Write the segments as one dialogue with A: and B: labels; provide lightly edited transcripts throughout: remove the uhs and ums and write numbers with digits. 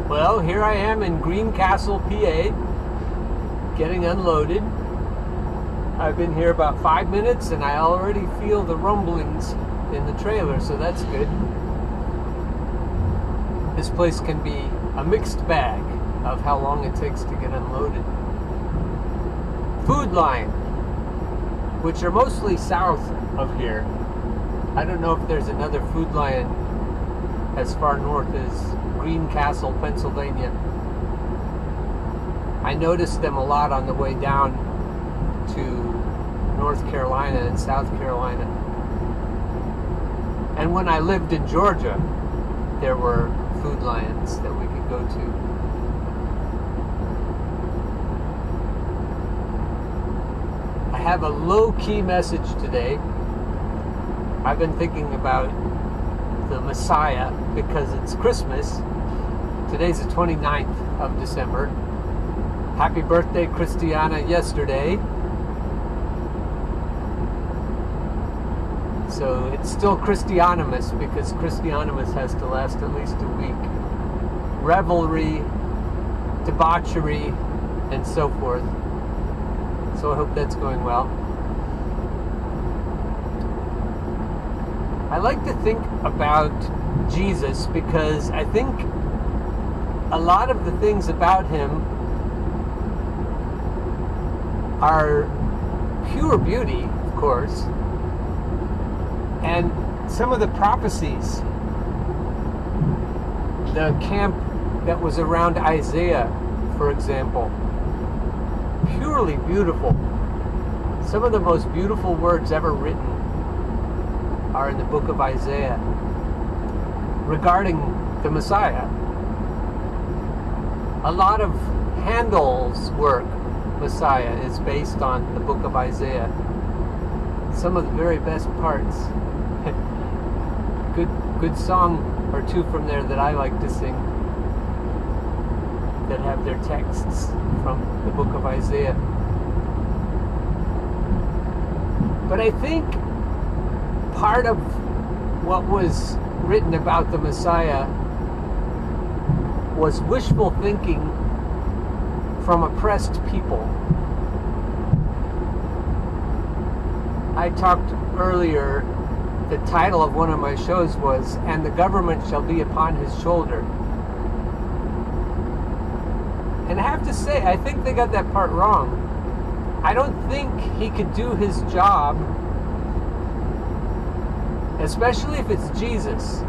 A: Well, here I am in Greencastle, PA, getting unloaded. I've been here about 5 minutes and I already feel the rumblings in the trailer, so that's good. This place can be a mixed bag of how long it takes to get unloaded. Food Line, which are mostly south of here. I don't know if there's another Food Line as far north as Greencastle, Pennsylvania. I noticed them a lot on the way down to North Carolina and South Carolina. And when I lived in Georgia, there were Food Lions that we could go to. I have a low-key message today. I've been thinking about the Messiah because it's Christmas. Today's the 29th of December. Happy birthday, Christiana, yesterday. So it's still Christianimus because Christianimus has to last at least a week. Revelry, debauchery, and so forth. So I hope that's going well. I like to think about Jesus because I think a lot of the things about him are pure beauty, of course, and some of the prophecies, the camp that was around Isaiah, for example, purely beautiful. Some of the most beautiful words ever written are in the book of Isaiah regarding the Messiah. A lot of Handel's work, Messiah, is based on the book of Isaiah. Some of the very best parts. Good song or two from there that I like to sing that have their texts from the book of Isaiah. But I think part of what was written about the Messiah was wishful thinking from oppressed people. I talked earlier, the title of one of my shows was, "And the government shall be upon his shoulder." And I have to say, I think they got that part wrong. I don't think he could do his job, especially if it's Jesus,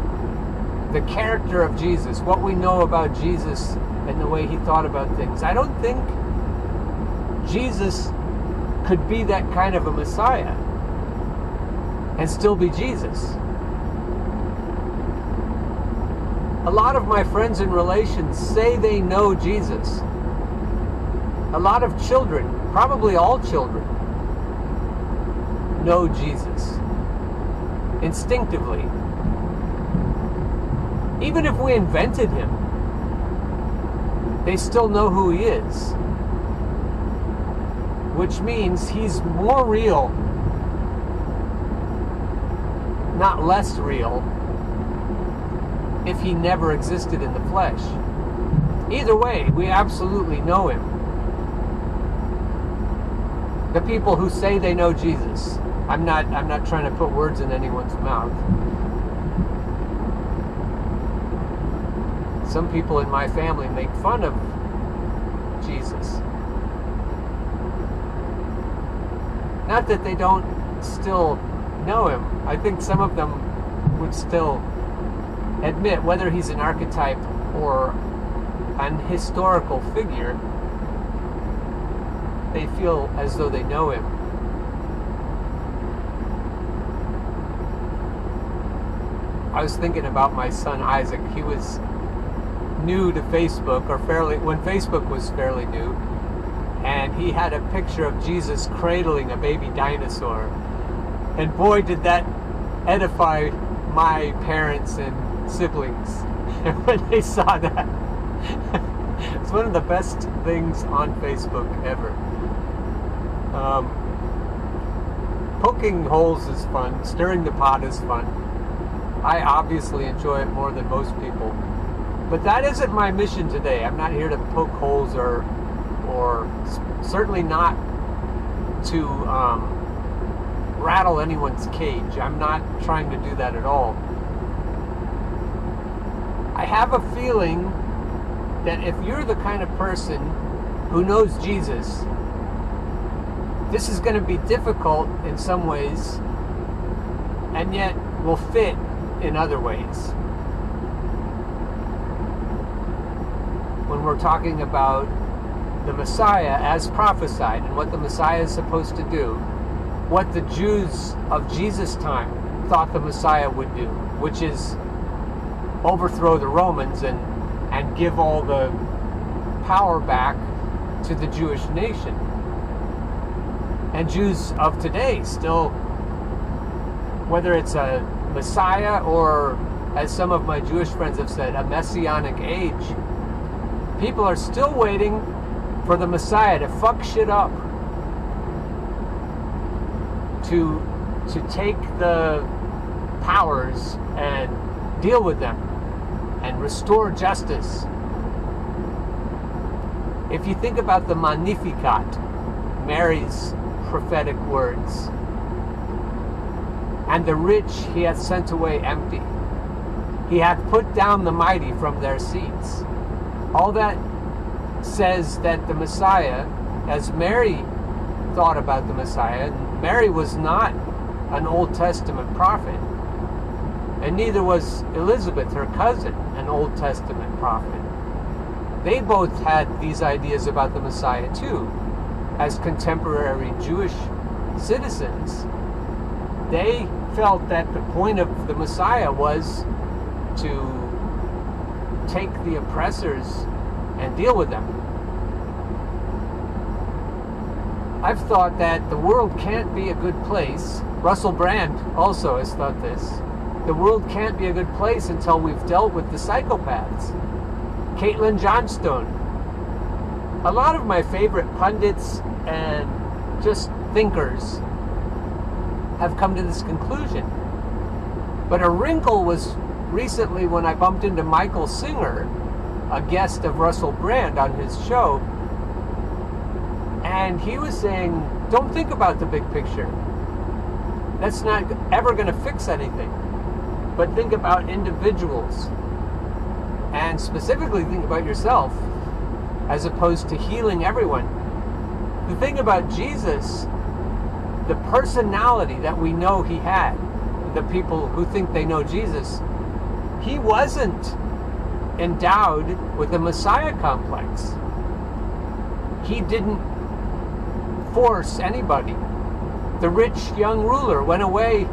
A: the character of Jesus, what we know about Jesus and the way he thought about things. I don't think Jesus could be that kind of a Messiah and still be Jesus. A lot of my friends and relations say they know Jesus. A lot of children, probably all children, know Jesus instinctively. Even if we invented him, they still know who he is. Which means he's more real, not less real, if he never existed in the flesh. Either way, we absolutely know him. The people who say they know Jesus, I'm not trying to put words in anyone's mouth. Some people in my family make fun of Jesus. Not that they don't still know him. I think some of them would still admit, whether he's an archetype or an historical figure, they feel as though they know him. I was thinking about my son Isaac. He was new to Facebook, or when Facebook was fairly new, and he had a picture of Jesus cradling a baby dinosaur. And boy, did that edify my parents and siblings when they saw that. It's one of the best things on Facebook ever. Poking holes is fun. Stirring the pot is fun. I obviously enjoy it more than most people. But that isn't my mission today. I'm not here to poke holes or certainly not to rattle anyone's cage. I'm not trying to do that at all. I have a feeling that if you're the kind of person who knows Jesus, this is going to be difficult in some ways and yet will fit in other ways. When we're talking about the Messiah as prophesied and what the Messiah is supposed to do, what the Jews of Jesus' time thought the Messiah would do, which is overthrow the Romans and give all the power back to the Jewish nation. And Jews of today still, whether it's a Messiah or, as some of my Jewish friends have said, a messianic age, people are still waiting for the Messiah to fuck shit up, to take the powers and deal with them and restore justice. If you think about the Magnificat, Mary's prophetic words, and the rich he hath sent away empty, he hath put down the mighty from their seats. All that says that the Messiah, as Mary thought about the Messiah, and Mary was not an Old Testament prophet, and neither was Elizabeth, her cousin, an Old Testament prophet. They both had these ideas about the Messiah too, as contemporary Jewish citizens. They felt that the point of the Messiah was to take the oppressors and deal with them. I've thought that the world can't be a good place. Russell Brand also has thought this. The world can't be a good place until we've dealt with the psychopaths. Caitlin Johnstone. A lot of my favorite pundits and just thinkers have come to this conclusion. But a wrinkle was recently when I bumped into Michael Singer, a guest of Russell Brand on his show, and he was saying, don't think about the big picture. That's not ever going to fix anything. But think about individuals, and specifically think about yourself, as opposed to healing everyone. The thing about Jesus, the personality that we know he had, the people who think they know Jesus, he wasn't endowed with a Messiah complex. He didn't force anybody. The rich young ruler went away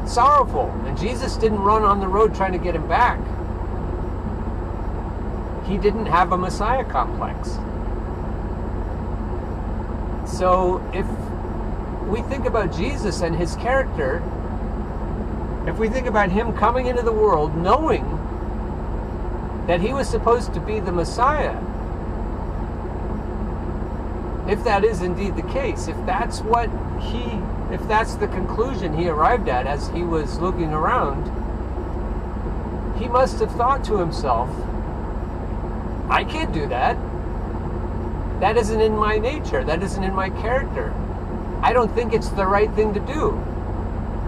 A: sorrowful, and Jesus didn't run on the road trying to get him back. He didn't have a Messiah complex. So if we think about Jesus and his character, if we think about him coming into the world knowing that he was supposed to be the Messiah, if that is indeed the case, if that's the conclusion he arrived at as he was looking around, he must have thought to himself, I can't do that. That isn't in my nature. That isn't in my character. I don't think it's the right thing to do.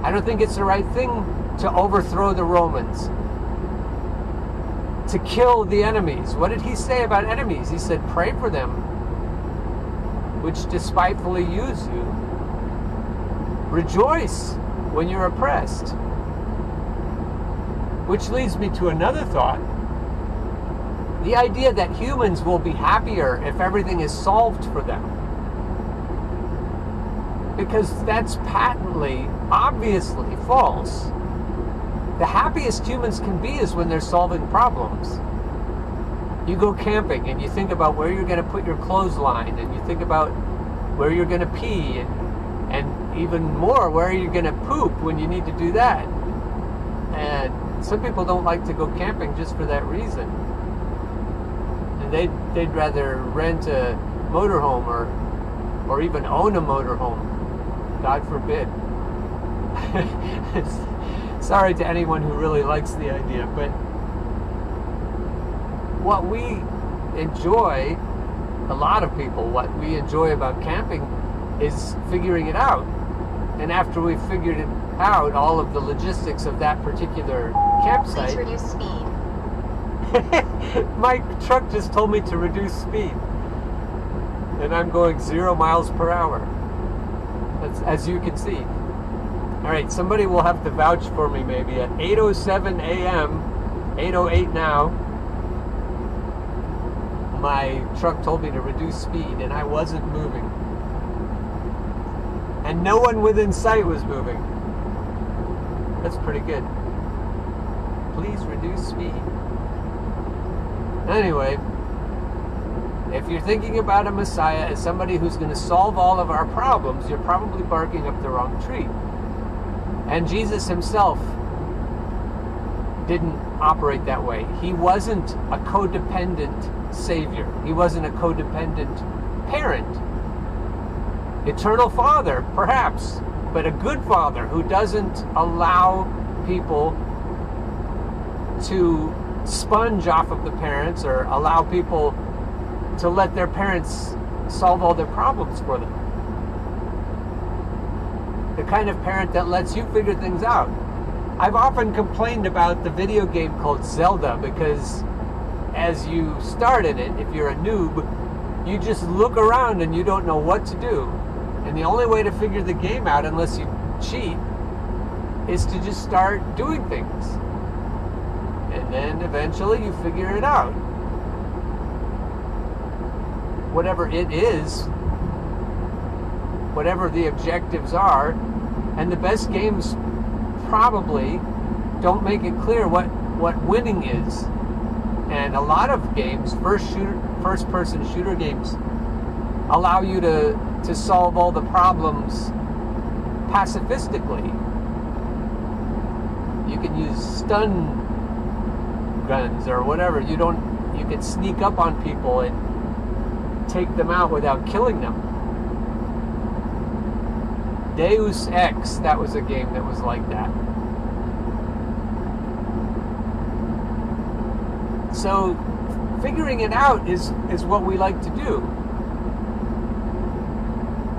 A: I don't think it's the right thing to overthrow the Romans, to kill the enemies. What did he say about enemies? He said, pray for them, which despitefully use you. Rejoice when you're oppressed. Which leads me to another thought. The idea that humans will be happier if everything is solved for them. Because that's patently, obviously false. The happiest humans can be is when they're solving problems. You go camping and you think about where you're going to put your clothesline, and you think about where you're going to pee, and even more, where you're going to poop when you need to do that. And some people don't like to go camping just for that reason. And they'd rather rent a motorhome or even own a motorhome. God forbid. Sorry to anyone who really likes the idea, but what we enjoy, a lot of people, what we enjoy about camping is figuring it out. And after we've figured it out, all of the logistics of that particular campsite.
B: Please reduce speed.
A: My truck just told me to reduce speed. And I'm going 0 miles per hour. That's, as you can see. All right, somebody will have to vouch for me maybe at 8:07 a.m., 8:08 now. My truck told me to reduce speed and I wasn't moving. And no one within sight was moving. That's pretty good. Please reduce speed. Anyway, if you're thinking about a Messiah as somebody who's going to solve all of our problems, you're probably barking up the wrong tree. And Jesus himself didn't operate that way. He wasn't a codependent Savior. He wasn't a codependent parent. Eternal Father, perhaps, but a good Father who doesn't allow people to sponge off of the parents or allow people to let their parents solve all their problems for them. The kind of parent that lets you figure things out. I've often complained about the video game called Zelda because as you start in it, if you're a noob, you just look around and you don't know what to do. And the only way to figure the game out, unless you cheat, is to just start doing things. And then eventually you figure it out. Whatever it is, whatever the objectives are, and the best games probably don't make it clear what winning is. And a lot of games, first-person shooter games, allow you to solve all the problems pacifistically. You can use stun guns or whatever. You can sneak up on people and take them out without killing them. Deus Ex, that was a game that was like that. So figuring it out is what we like to do.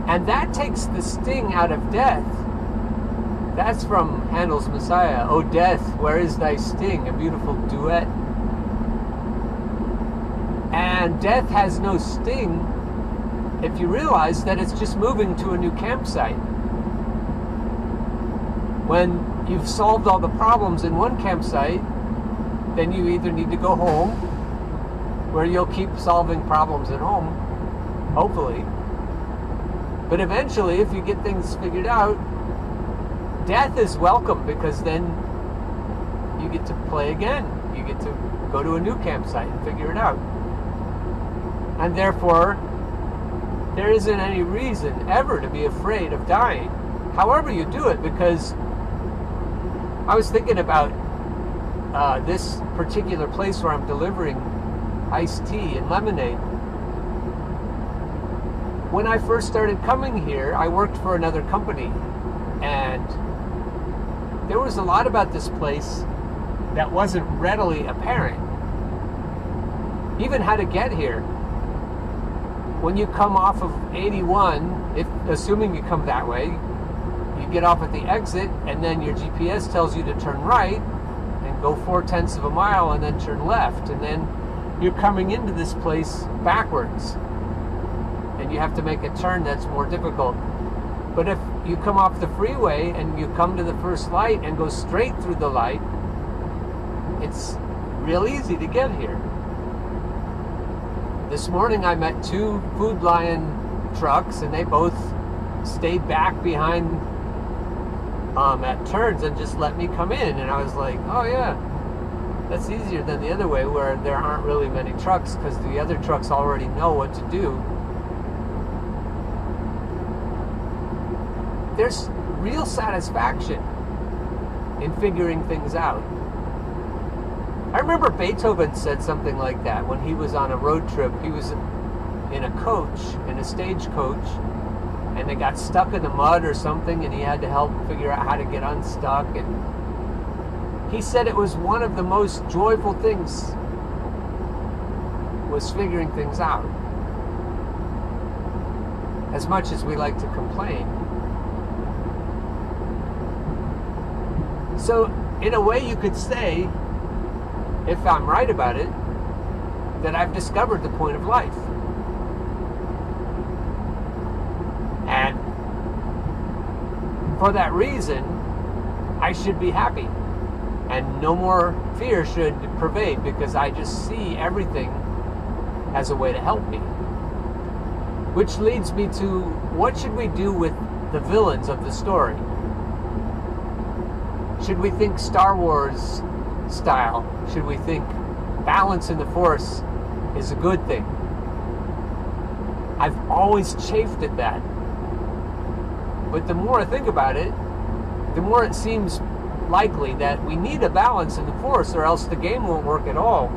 A: And that takes the sting out of death. That's from Handel's Messiah. "O death, where is thy sting?" A beautiful duet. And death has no sting if you realize that it's just moving to a new campsite. When you've solved all the problems in one campsite, then you either need to go home, where you'll keep solving problems at home, hopefully. But eventually, if you get things figured out, death is welcome, because then you get to play again. You get to go to a new campsite and figure it out. And therefore, there isn't any reason ever to be afraid of dying, however you do it, because I was thinking about this particular place where I'm delivering iced tea and lemonade. When I first started coming here, I worked for another company, and there was a lot about this place that wasn't readily apparent. Even how to get here. When you come off of 81, assuming you come that way, you get off at the exit, and then your GPS tells you to turn right and go 4/10 of a mile and then turn left, and then you're coming into this place backwards, and you have to make a turn that's more difficult. But if you come off the freeway and you come to the first light and go straight through the light, it's real easy to get here. This morning I met 2 Food Lion trucks, and they both stayed back behind at turns and just let me come in, and I was like, oh yeah, that's easier than the other way, where there aren't really many trucks because the other trucks already know what to do. There's real satisfaction in figuring things out. I remember Beethoven said something like that when he was on a road trip. He was in a coach, in a stagecoach, and they got stuck in the mud or something, and he had to help figure out how to get unstuck. And he said it was one of the most joyful things was figuring things out. As much as we like to complain. So, in a way, you could say, if I'm right about it, that I've discovered the point of life. And for that reason, I should be happy. And no more fear should pervade, because I just see everything as a way to help me. Which leads me to, what should we do with the villains of the story? Should we think Star Wars style? Should we think balance in the Force is a good thing? I've always chafed at that. But the more I think about it, the more it seems likely that we need a balance in the Force, or else the game won't work at all.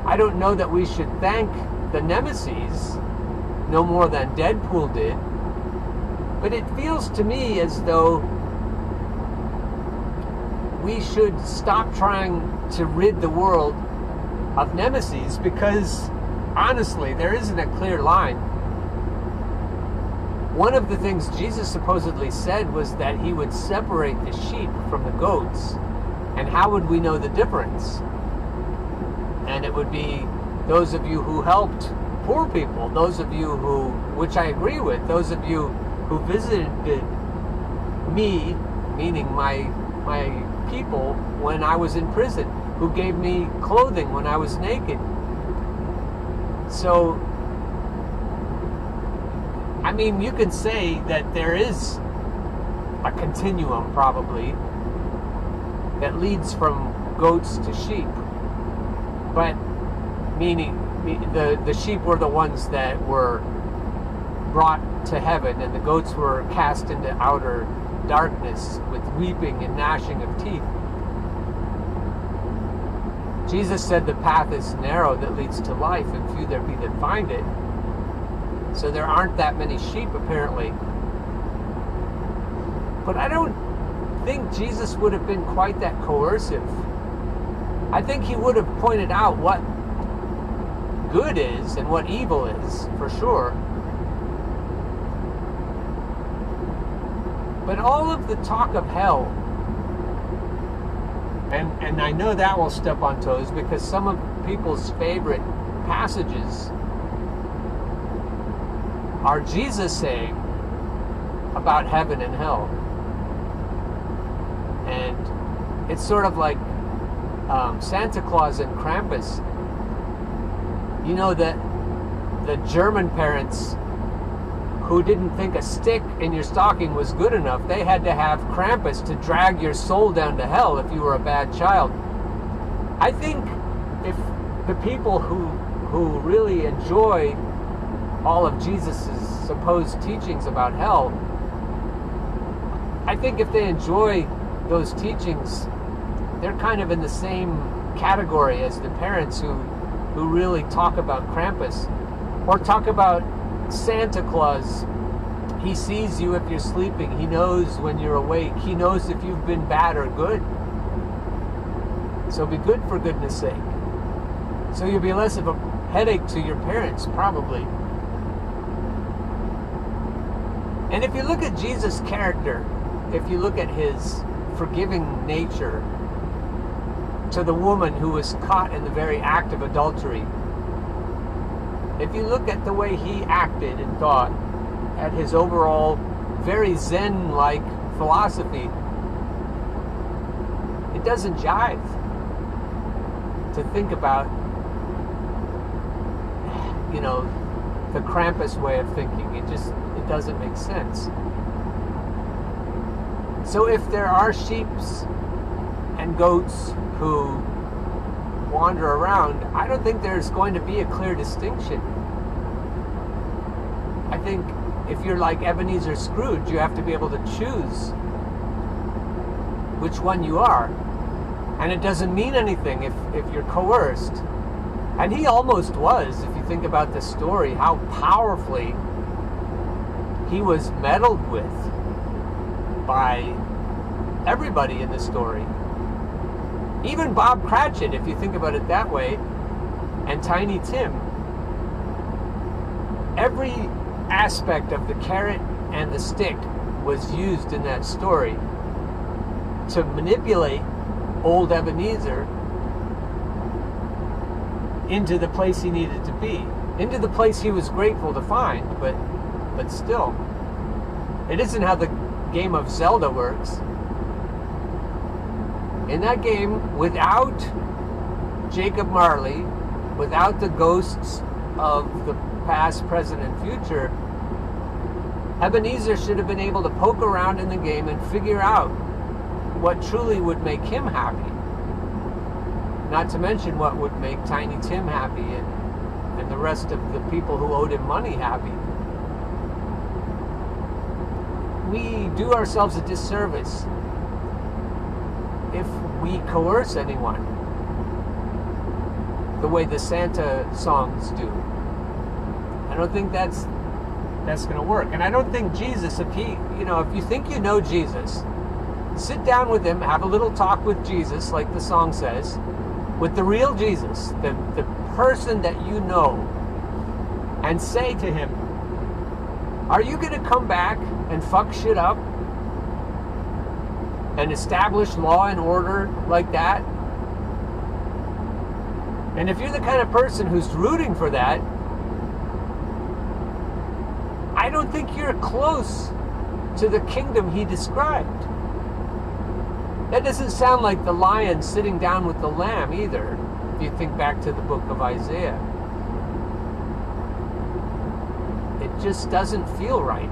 A: I don't know that we should thank the Nemesis no more than Deadpool did, but it feels to me as though we should stop trying to rid the world of Nemesis, because honestly, there isn't a clear line. One of the things Jesus supposedly said was that he would separate the sheep from the goats. And how would we know the difference? And it would be those of you who helped poor people, those of you who, which I agree with, those of you who visited me, meaning my people, when I was in prison, who gave me clothing when I was naked. So, I mean, you can say that there is a continuum, probably, that leads from goats to sheep. But, meaning, the sheep were the ones that were brought to heaven, and the goats were cast into outer darkness with weeping and gnashing of teeth. Jesus said the path is narrow that leads to life, and few there be that find it. So there aren't that many sheep, apparently. But I don't think Jesus would have been quite that coercive. I think he would have pointed out what good is and what evil is, for sure. But all of the talk of hell, and I know that will step on toes, because some of people's favorite passages are Jesus saying about heaven and hell. And it's sort of like Santa Claus and Krampus. You know, that the German parents who didn't think a stick in your stocking was good enough, they had to have Krampus to drag your soul down to hell if you were a bad child. I think if the people who really enjoy all of Jesus's supposed teachings about hell, I think if they enjoy those teachings, they're kind of in the same category as the parents who really talk about Krampus, or talk about Santa Claus. He sees you if you're sleeping. He knows when you're awake. He knows if you've been bad or good. So be good, for goodness sake. So you'll be less of a headache to your parents, probably. And if you look at Jesus' character, if you look at his forgiving nature to the woman who was caught in the very act of adultery, if you look at the way he acted and thought, at his overall very Zen-like philosophy, it doesn't jive to think about, you know, the Krampus way of thinking. It doesn't make sense. So if there are sheep and goats who wander around, I don't think there's going to be a clear distinction. I think if you're like Ebenezer Scrooge, you have to be able to choose which one you are. And it doesn't mean anything if you're coerced. And he almost was, if you think about the story, how powerfully he was meddled with by everybody in the story. Even Bob Cratchit, if you think about it that way, and Tiny Tim, every aspect of the carrot and the stick was used in that story to manipulate old Ebenezer into the place he needed to be, into the place he was grateful to find, but still, it isn't how the game of Zelda works. In that game, without Jacob Marley, without the ghosts of the past, present, and future, Ebenezer should have been able to poke around in the game and figure out what truly would make him happy. Not to mention what would make Tiny Tim happy and the rest of the people who owed him money happy. We do ourselves a disservice if we coerce anyone the way the Santa songs do. I don't think that's going to work. And I don't think Jesus, if you think you know Jesus, sit down with him, have a little talk with Jesus, like the song says, with the real Jesus, the person that you know, and say to him, are you going to come back and fuck shit up and establish law and order like that? And if you're the kind of person who's rooting for that, I don't think you're close to the kingdom he described. That doesn't sound like the lion sitting down with the lamb either, if you think back to the book of Isaiah. It just doesn't feel right.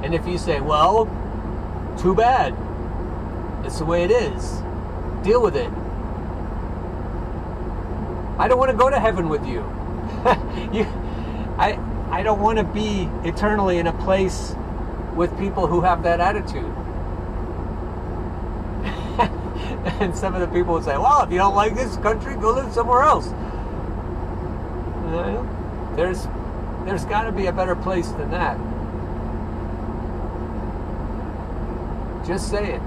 A: And if you say, well, too bad, it's the way it is, deal with it. I don't want to go to heaven with you. I don't want to be eternally in a place with people who have that attitude. And some of the people would say, well, if you don't like this country, go live somewhere else. There's got to be a better place than that. Just say it.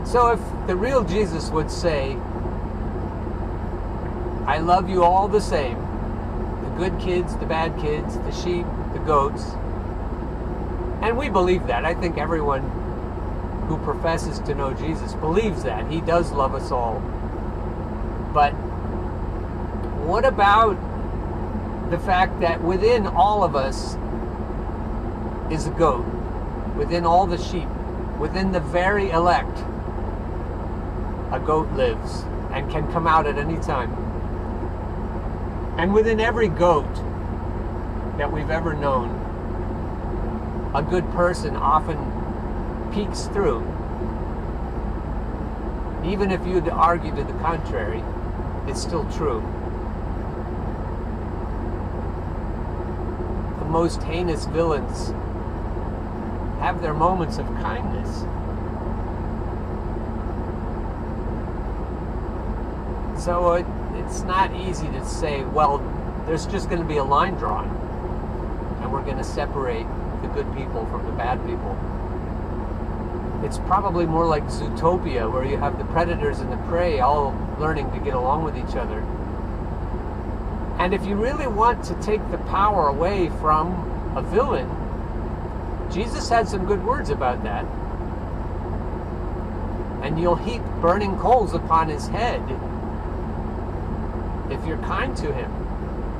A: So if the real Jesus would say, I love you all the same, the good kids, the bad kids, the sheep, the goats, and we believe that. I think everyone who professes to know Jesus believes that. He does love us all. But what about the fact that within all of us is a goat? Within all the sheep, within the very elect, a goat lives and can come out at any time. And within every goat that we've ever known, a good person often peeks through. Even if you'd argue to the contrary, it's still true. The most heinous villains have their moments of kindness. So it's not easy to say, well, there's just going to be a line drawn, and we're going to separate the good people from the bad people. It's probably more like Zootopia, where you have the predators and the prey all learning to get along with each other. And if you really want to take the power away from a villain, Jesus had some good words about that. And you'll heap burning coals upon his head if you're kind to him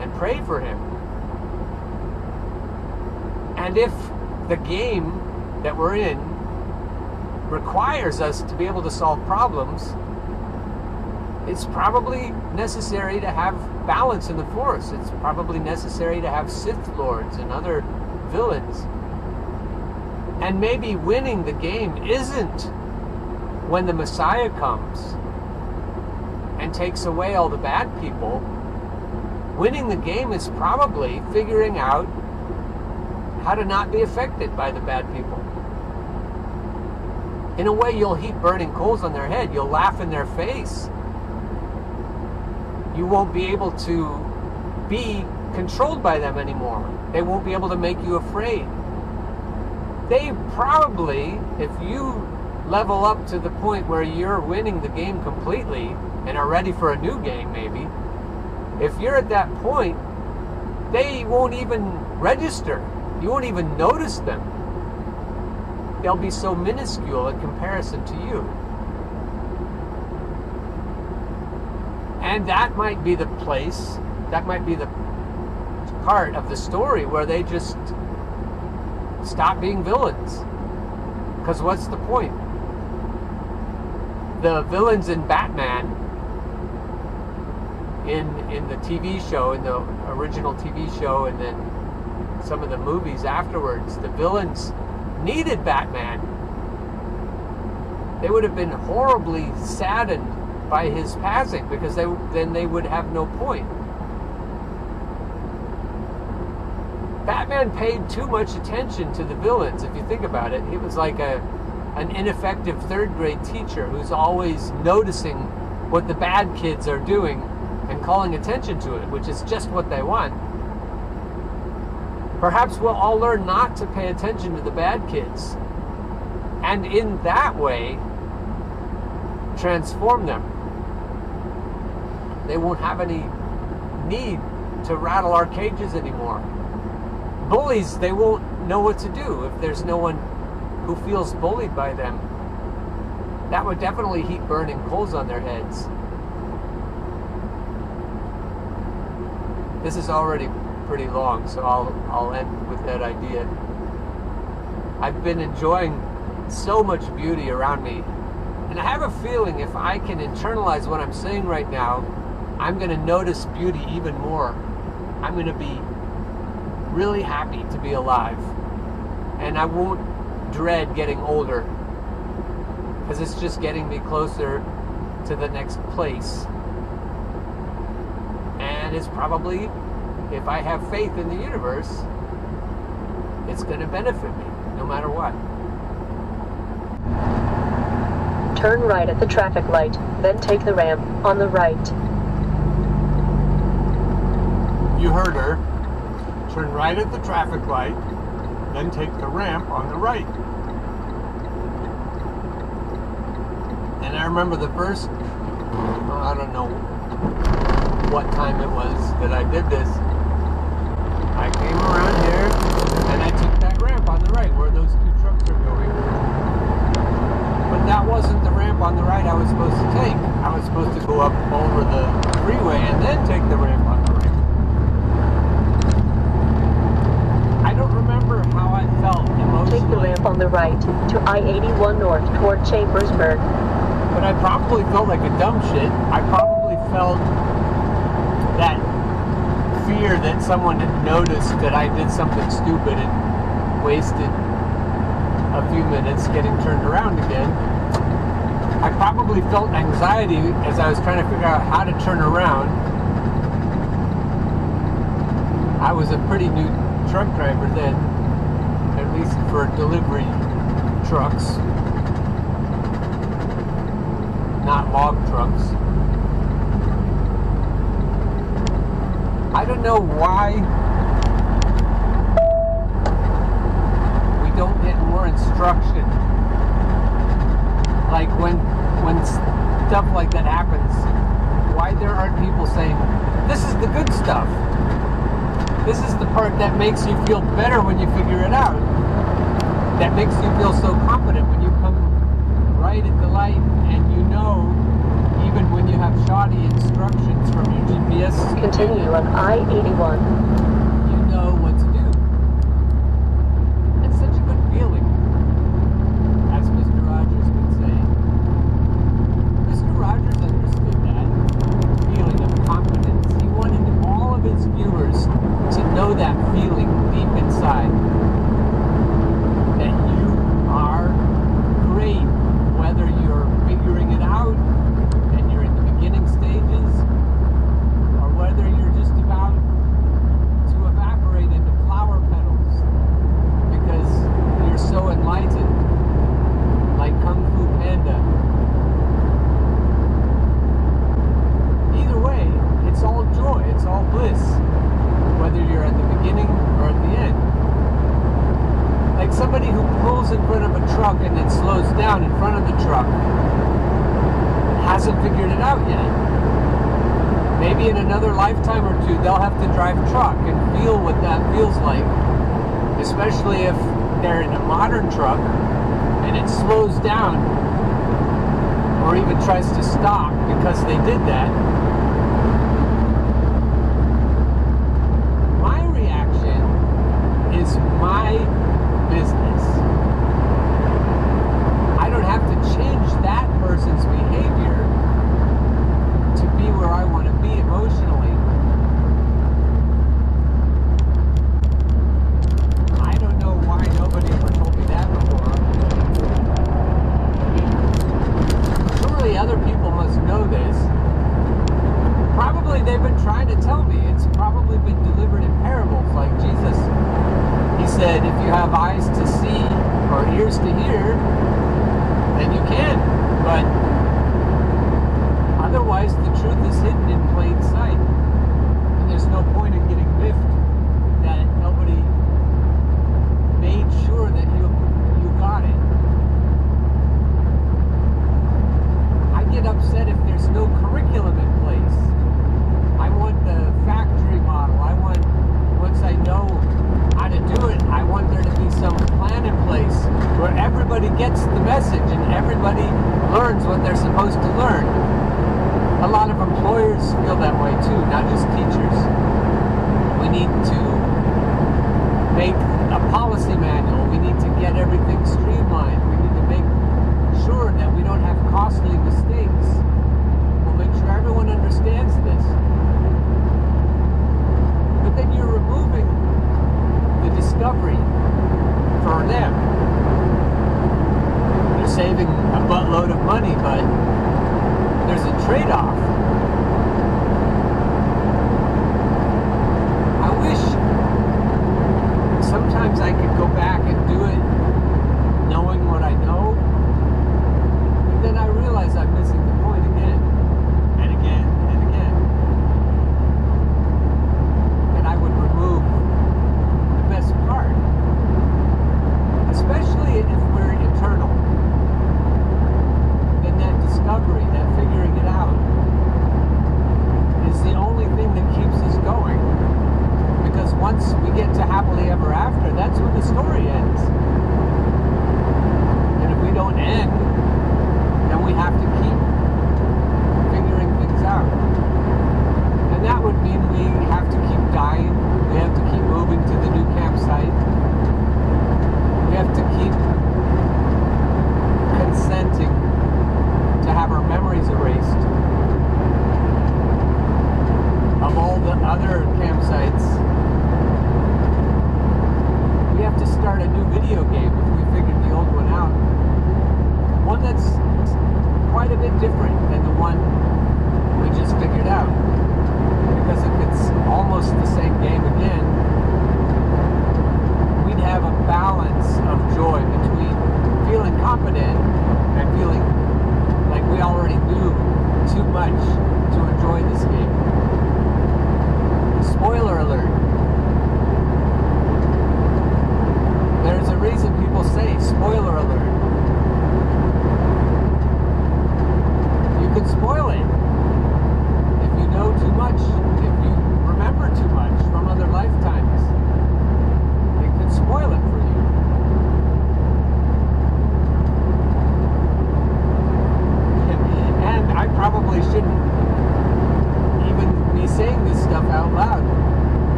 A: and pray for him. And if the game that we're in requires us to be able to solve problems, it's probably necessary to have balance in the force. It's probably necessary to have Sith Lords and other villains. And maybe winning the game isn't when the Messiah comes and takes away all the bad people. Winning the game is probably figuring out how to not be affected by the bad people. In a way, you'll heap burning coals on their head. You'll laugh in their face. You won't be able to be controlled by them anymore. They won't be able to make you afraid. they probably, if you level up to the point where you're winning the game completely and are ready for a new game maybe, if you're at that point, they won't even register. You won't even notice them. They'll be so minuscule in comparison to you. And that might be the place, that might be the part of the story where they just stop being villains. Because what's the point? The villains in Batman, in the TV show, in the original TV show, and then some of the movies afterwards, the villains needed Batman. They would have been horribly saddened by his passing, because then they would have no point. Batman paid too much attention to the villains, if you think about it. He was like an ineffective third-grade teacher who's always noticing what the bad kids are doing and calling attention to it, which is just what they want. Perhaps we'll all learn not to pay attention to the bad kids, and in that way transform them. They won't have any need to rattle our cages anymore. Bullies, they won't know what to do if there's no one who feels bullied by them. That would definitely heap burning coals on their heads. This is already pretty long, so I'll end with that idea. I've been enjoying so much beauty around me, and I have a feeling if I can internalize what I'm saying right now, I'm going to notice beauty even more. I'm going to be really happy to be alive, and I won't dread getting older, because it's just getting me closer to the next place. And it's probably, if I have faith in the universe, it's going to benefit me no matter what.
B: Turn right at the traffic light, then take the ramp on the right.
A: You heard her. Turn right at the traffic light, then take the ramp on the right. And I remember the first, I don't know what time it was that I did this. I came around here and I took that ramp on the right where those two trucks are going. But that wasn't the ramp on the right I was supposed to take. I was supposed to go up over the freeway and then take the ramp on the right. I don't remember how I felt emotionally.
B: Take the ramp on the right to I-81 North toward Chambersburg.
A: But I probably felt like a dumb shit. I probably felt that fear that someone had noticed that I did something stupid and wasted a few minutes getting turned around again. I probably felt anxiety as I was trying to figure out how to turn around. I was a pretty new truck driver then, at least for delivery trucks, not log trucks. I don't know why we don't get more instruction. Like when stuff like that happens, why there aren't people saying, this is the good stuff. This is the part that makes you feel better when you figure it out. That makes you feel so confident when you come right at the light and you know, even when you have shoddy instructions from your GPS.
B: Continue on I-81.
A: You know what to do. It's such a good feeling, as Mr. Rogers would say. Mr. Rogers understood that feeling of confidence. He wanted all of his viewers to know that feeling deep inside. That you are great, whether you're figuring it out and you're in the beginning stages, or whether you're just about and it slows down in front of the truck hasn't figured it out yet. Maybe in another lifetime or two, they'll have to drive truck and feel what that feels like, especially if they're in a modern truck and it slows down or even tries to stop because they did that. My reaction is my business. I don't have to change that person's behavior to be where I want to be emotionally. I don't know why nobody ever told me that before. Surely other people must know this. Probably they've been trying to tell me. It's probably been delivered in parables, like Jesus. He said, if you have eyes to see or ears to hear, then you can. But otherwise, the truth is hidden in plain sight. And there's no point in getting miffed that nobody made sure that you got it. I get upset if there's no curriculum in place. I want the factory model. Once I know how to do it, I want there to be some plan in place where everybody gets the message and everybody learns what they're supposed to learn. A lot of employers feel that way too, not just teachers. We need to make a policy manual. We need to get everything streamlined. We need to make sure that we don't have costly mistakes. We'll make sure everyone understands this. But then you're removing the discovery for them. They're saving a buttload of money, but there's a trade-off.